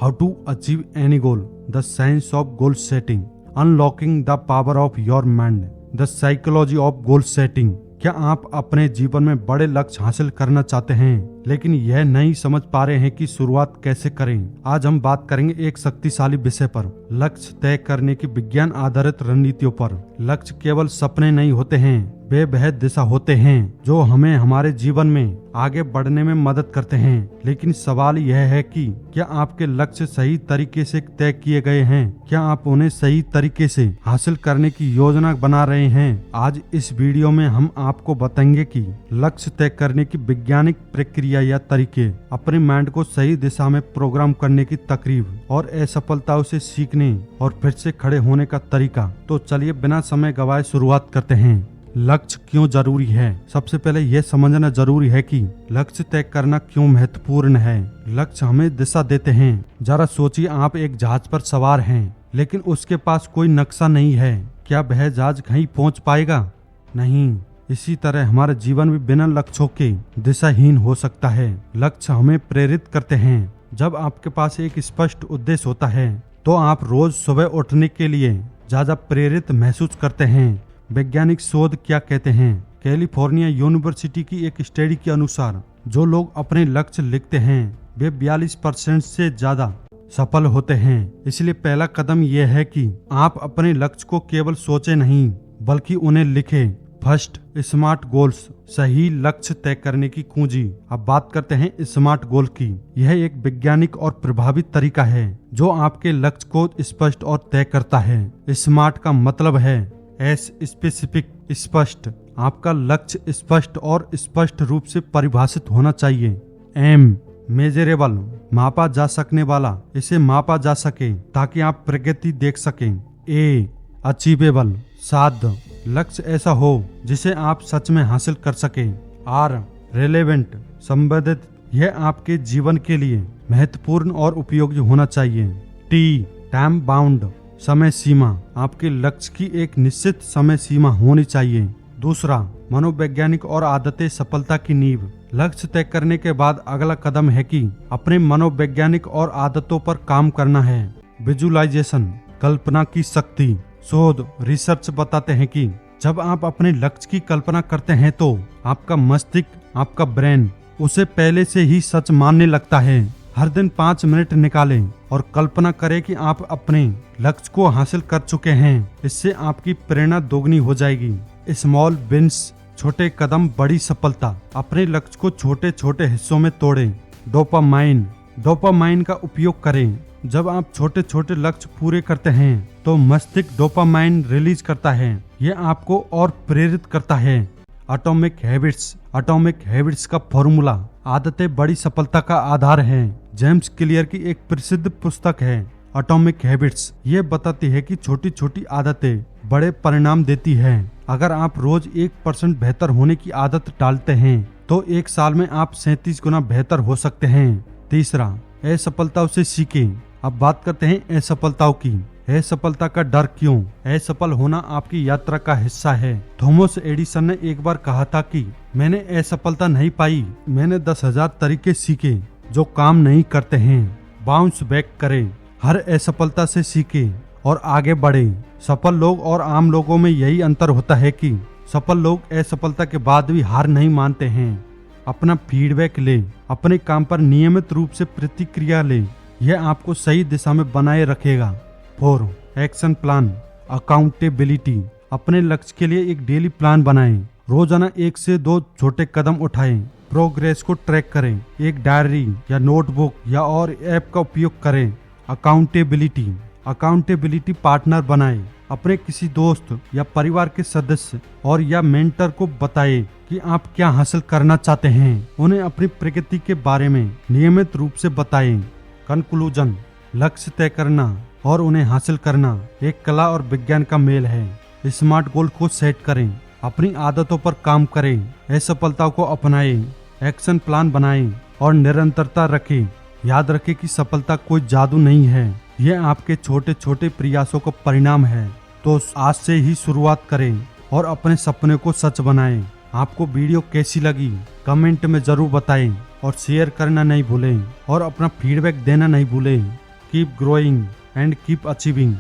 How to achieve any goal, the science of goal setting, unlocking the power of your mind, the psychology of goal setting। क्या आप अपने जीवन में बड़े लक्ष्य हासिल करना चाहते हैं लेकिन यह नहीं समझ पा रहे हैं कि शुरुआत कैसे करें? आज हम बात करेंगे एक शक्तिशाली विषय पर, लक्ष्य तय करने की विज्ञान आधारित रणनीतियों पर। लक्ष्य केवल सपने नहीं होते हैं, वे वह दिशा होते हैं जो हमें हमारे जीवन में आगे बढ़ने में मदद करते हैं। लेकिन सवाल यह है कि क्या आपके लक्ष्य सही तरीके से तय किए गए हैं? क्या आप उन्हें सही तरीके से हासिल करने की योजना बना रहे हैं? आज इस वीडियो में हम आपको बताएंगे कि लक्ष्य तय करने की वैज्ञानिक प्रक्रिया या तरीके, अपने माइंड को सही दिशा में प्रोग्राम करने की तकरीब और असफलताओं से सीखने और फिर से खड़े होने का तरीका। तो चलिए बिना समय गवाए शुरुआत करते हैं। लक्ष्य क्यों जरूरी है? सबसे पहले यह समझना जरूरी है कि लक्ष्य तय करना क्यों महत्वपूर्ण है। लक्ष्य हमें दिशा देते हैं। जरा सोचिए, आप एक जहाज पर सवार हैं लेकिन उसके पास कोई नक्शा नहीं है। क्या वह जहाज कहीं पहुंच पाएगा? नहीं। इसी तरह हमारा जीवन भी बिना लक्ष्यों के दिशाहीन हो सकता है। लक्ष्य हमें प्रेरित करते हैं। जब आपके पास एक स्पष्ट उद्देश्य होता है तो आप रोज सुबह उठने के लिए ज्यादा प्रेरित महसूस करते हैं। वैज्ञानिक शोध क्या कहते हैं? कैलिफोर्निया यूनिवर्सिटी की एक स्टडी के अनुसार जो लोग अपने लक्ष्य लिखते हैं वे 42% से ज्यादा सफल होते हैं। इसलिए पहला कदम यह है कि आप अपने लक्ष्य को केवल सोचे नहीं बल्कि उन्हें लिखें। फर्स्ट, स्मार्ट गोल्स, सही लक्ष्य तय करने की कुंजी। अब बात करते हैं स्मार्ट गोल की। यह एक वैज्ञानिक और प्रभावी तरीका है जो आपके लक्ष्य को स्पष्ट और तय करता है। स्मार्ट का मतलब है एस, स्पेसिफिक, स्पष्ट। आपका लक्ष्य स्पष्ट और स्पष्ट रूप से परिभाषित होना चाहिए। एम, मेजरेबल, मापा जा सकने वाला, इसे मापा जा सके ताकि आप प्रगति देख सकें। ए, अचीवेबल, साध्य, लक्ष्य ऐसा हो जिसे आप सच में हासिल कर सकें। आर, रेलेवेंट, संबंधित, यह आपके जीवन के लिए महत्वपूर्ण और उपयोगी होना चाहिए। टी, टाइम बाउंड, समय सीमा, आपके लक्ष्य की एक निश्चित समय सीमा होनी चाहिए। दूसरा, मनोवैज्ञानिक और आदतें, सफलता की नींव। लक्ष्य तय करने के बाद अगला कदम है कि अपने मनोवैज्ञानिक और आदतों पर काम करना है। विजुअलाइजेशन, कल्पना की शक्ति। शोध, रिसर्च बताते हैं कि जब आप अपने लक्ष्य की कल्पना करते हैं तो आपका मस्तिष्क, आपका ब्रेन उसे पहले से ही सच मानने लगता है। हर दिन 5 मिनट निकालें और कल्पना करें कि आप अपने लक्ष्य को हासिल कर चुके हैं। इससे आपकी प्रेरणा दोगुनी हो जाएगी। स्मॉल विन्स, छोटे कदम बड़ी सफलता। अपने लक्ष्य को छोटे छोटे हिस्सों में तोड़ें। डोपामाइन, डोपामाइन का उपयोग करें। जब आप छोटे छोटे लक्ष्य पूरे करते हैं तो मस्तिष्क डोपामाइन रिलीज करता है। यह आपको और प्रेरित करता है। एटॉमिक हैबिट्स, एटॉमिक हैबिट्स का फॉर्मूला, आदतें बड़ी सफलता का आधार है। जेम्स क्लियर की एक प्रसिद्ध पुस्तक है एटॉमिक हैबिट्स। ये बताती है कि छोटी छोटी आदतें बड़े परिणाम देती है। अगर आप रोज 1% बेहतर होने की आदत डालते हैं तो एक साल में आप 37 गुना बेहतर हो सकते हैं। तीसरा, असफलताओं से सीखें। अब बात करते हैं असफलताओं की। असफलता का डर क्यों? असफल होना आपकी यात्रा का हिस्सा है। थॉमस एडिसन ने एक बार कहा था कि मैंने असफलता नहीं पाई, मैंने 10,000 तरीके सीखे जो काम नहीं करते हैं। बाउंस बैक करें, हर असफलता से सीखें और आगे बढ़ें। सफल लोग और आम लोगों में यही अंतर होता है कि सफल लोग असफलता के बाद भी हार नहीं मानते हैं। अपना फीडबैक लें, अपने काम पर नियमित रूप से प्रतिक्रिया लें, यह आपको सही दिशा में बनाए रखेगा। 4, एक्शन प्लान, अकाउंटेबिलिटी, अपने लक्ष्य के लिए एक डेली प्लान बनाएं। रोजाना 1 से 2 छोटे कदम उठाएं। प्रोग्रेस को ट्रैक करें। एक डायरी या नोटबुक या और ऐप का उपयोग करें। अकाउंटेबिलिटी, अकाउंटेबिलिटी पार्टनर बनाएं। अपने किसी दोस्त या परिवार के सदस्य और या मेंटर को बताएं कि आप क्या हासिल करना चाहते हैं। उन्हें अपनी प्रगति के बारे में नियमित रूप से बताएं। कंक्लूजन, लक्ष्य तय करना और उन्हें हासिल करना एक कला और विज्ञान का मेल है। स्मार्ट गोल को सेट करें, अपनी आदतों पर काम करें, असफलताओं को अपनाएं, एक्शन प्लान बनाएं और निरंतरता रखें। याद रखें कि सफलता कोई जादू नहीं है, यह आपके छोटे छोटे प्रयासों का परिणाम है। तो आज से ही शुरुआत करें और अपने सपने को सच बनाएं। आपको वीडियो कैसी लगी कमेंट में जरूर बताएं और शेयर करना नहीं भूलें और अपना फीडबैक देना नहीं भूलें। Keep growing and keep achieving.